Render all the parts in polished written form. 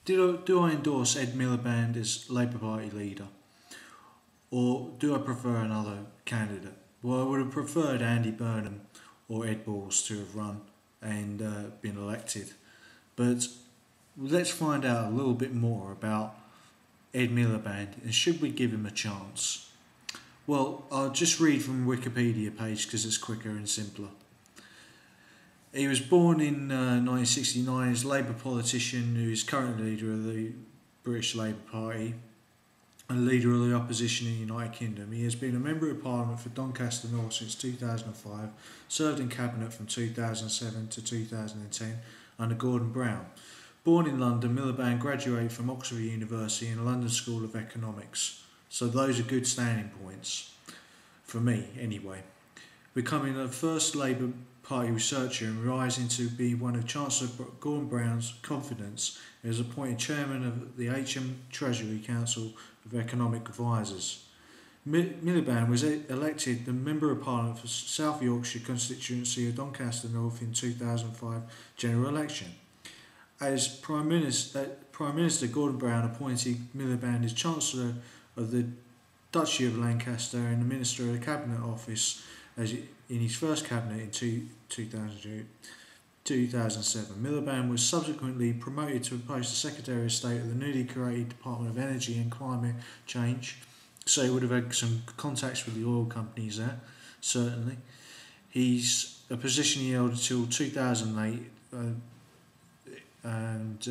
Do I endorse Ed Miliband as Labour Party leader, or do I prefer another candidate? Well, I would have preferred Andy Burnham or Ed Balls to have run and been elected. But let's find out a little bit more about Ed Miliband and should we give him a chance? Well, I'll just read from Wikipedia page because it's quicker and simpler. He was born in 1969 as a Labour politician who is currently leader of the British Labour Party and leader of the opposition in the United Kingdom. He has been a Member of Parliament for Doncaster North since 2005, served in Cabinet from 2007 to 2010 under Gordon Brown. Born in London, Milliband graduated from Oxford University and London School of Economics. So those are good standing points, for me anyway. Becoming the first Labour Party researcher and rising to be one of Chancellor Gordon Brown's confidants, he was appointed chairman of the HM Treasury Council of Economic Advisers. Milliband was elected the Member of Parliament for South Yorkshire constituency of Doncaster North in 2005 general election. As Prime Minister Gordon Brown appointed Milliband as Chancellor of the Duchy of Lancaster and the Minister of the Cabinet Office in his first cabinet in 2007. Milliband was subsequently promoted to the post of Secretary of State of the newly created Department of Energy and Climate Change, so he would have had some contacts with the oil companies there, certainly. He's a position he held until 2008, and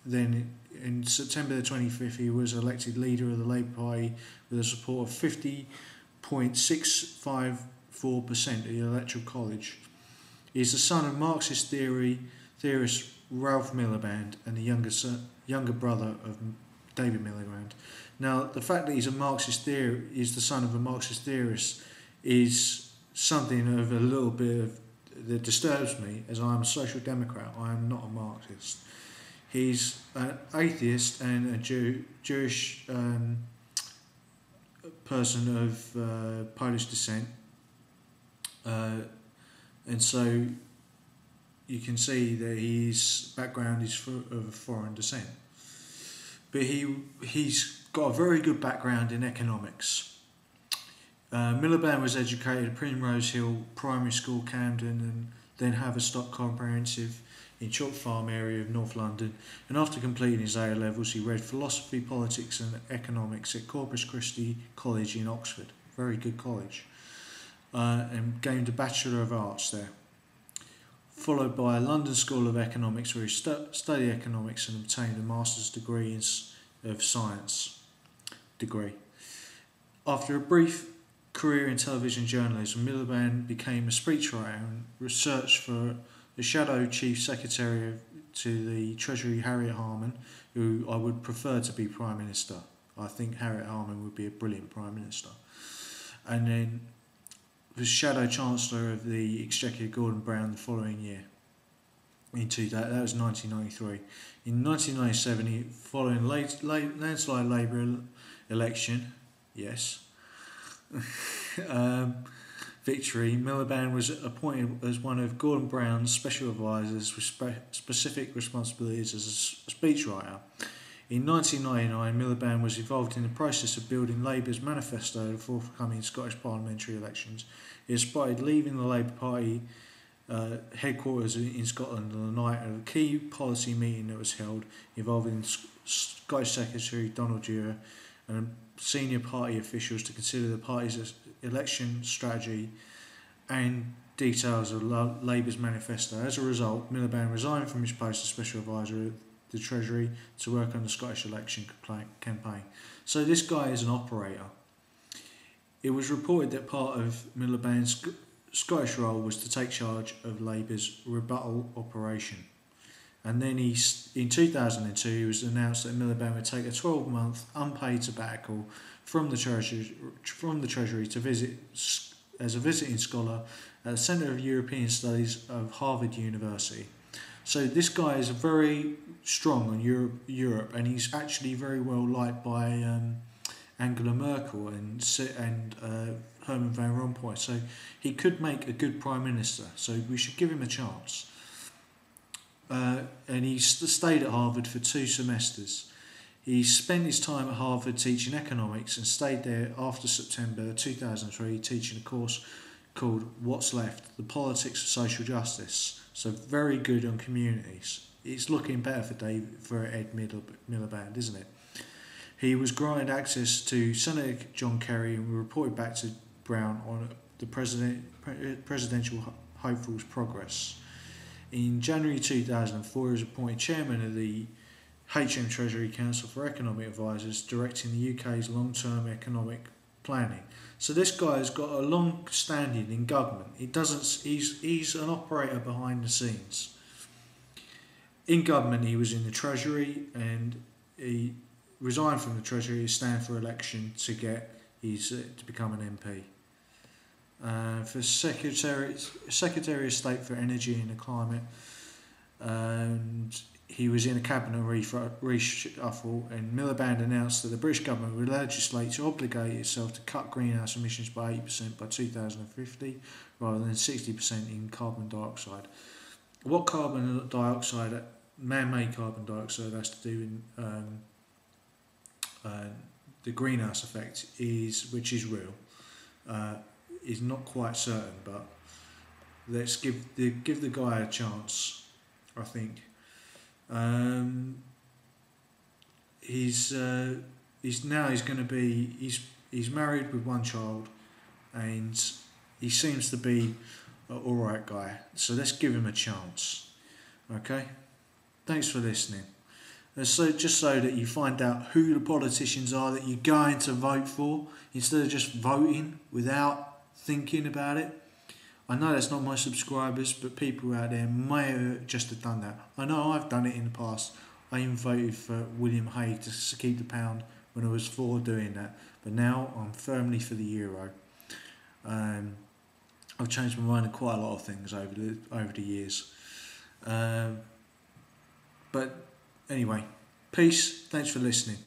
then in September the 25th he was elected leader of the Labour Party with a support of 50.654% of the Electoral College. He is the son of Marxist theorist Ralph Milliband and the younger brother of David Milliband. Now, the fact that he's the son of a Marxist theorist is something of a little bit of that disturbs me, as I am a social democrat. I am not a Marxist. He's an atheist and a Jewish person of Polish descent, and so you can see that his background is of foreign descent. But he's got a very good background in economics. Milliband was educated at Primrose Hill Primary School, Camden, and then Haverstock Comprehensive in Chalk Farm area of North London, and after completing his A-levels he read philosophy, politics and economics at Corpus Christi College in Oxford, very good college, and gained a Bachelor of Arts there, followed by a London School of Economics where he studied economics and obtained a Master's degree of Science degree. After a brief career in television journalism, Milliband became a speechwriter and researched for the Shadow Chief Secretary to the Treasury, Harriet Harman, who I would prefer to be Prime Minister. I think Harriet Harman would be a brilliant Prime Minister. And then was Shadow Chancellor of the Exchequer, Gordon Brown, the following year. That was 1993. In 1997, following landslide Labour election, yes, victory, Milliband was appointed as one of Gordon Brown's special advisors with specific responsibilities as a speechwriter. In 1999, Milliband was involved in the process of building Labour's manifesto for the forthcoming Scottish parliamentary elections. He was spotted leaving the Labour Party headquarters in Scotland on the night of a key policy meeting that was held involving Scottish Secretary Donald Dewar and senior party officials to consider the party's election strategy and details of Labour's manifesto. As a result, Milliband resigned from his post as Special Advisor of the Treasury to work on the Scottish election campaign. So this guy is an operator. It was reported that part of Milliband's Scottish role was to take charge of Labour's rebuttal operation. And then in 2002 it was announced that Milliband would take a 12-month unpaid sabbatical from the Treasury to visit as a visiting scholar at the Centre of European Studies of Harvard University. So this guy is very strong on Europe, and he's actually very well liked by Angela Merkel and Herman Van Rompuy. So he could make a good Prime Minister. So we should give him a chance. and he stayed at Harvard for 2 semesters. He spent his time at Harvard teaching economics and stayed there after September 2003 teaching a course called What's Left? The Politics of Social Justice. So very good on communities. It's looking better for Ed Milliband, isn't it? He was granted access to Senator John Kerry and reported back to Brown on the presidential hopeful's progress. In January 2004, he was appointed chairman of the HM Treasury Council for Economic Advisors, directing the UK's long-term economic planning. So this guy has got a long standing in government. He's an operator behind the scenes. In government, he was in the Treasury, and he resigned from the Treasury to stand for election to become an MP. For Secretary of State for Energy and the Climate, and he was in a cabinet reshuffle, and Milliband announced that the British government would legislate to obligate itself to cut greenhouse emissions by 8% by 2050 rather than 60% in carbon dioxide. What man-made carbon dioxide has to do in the greenhouse effect which is real, is not quite certain, but let's give the guy a chance, I think. He's married with 1 child, and he seems to be an alright guy, so let's give him a chance. Okay, thanks for listening. So just so that you find out who the politicians are that you're going to vote for, instead of just voting without thinking about it. I know that's not my subscribers, but people out there may have just have done that. I know I've done it in the past. I even voted for William Hague to keep the pound when I was for doing that. But now I'm firmly for the euro. I've changed my mind on quite a lot of things over the years. But anyway, peace. Thanks for listening.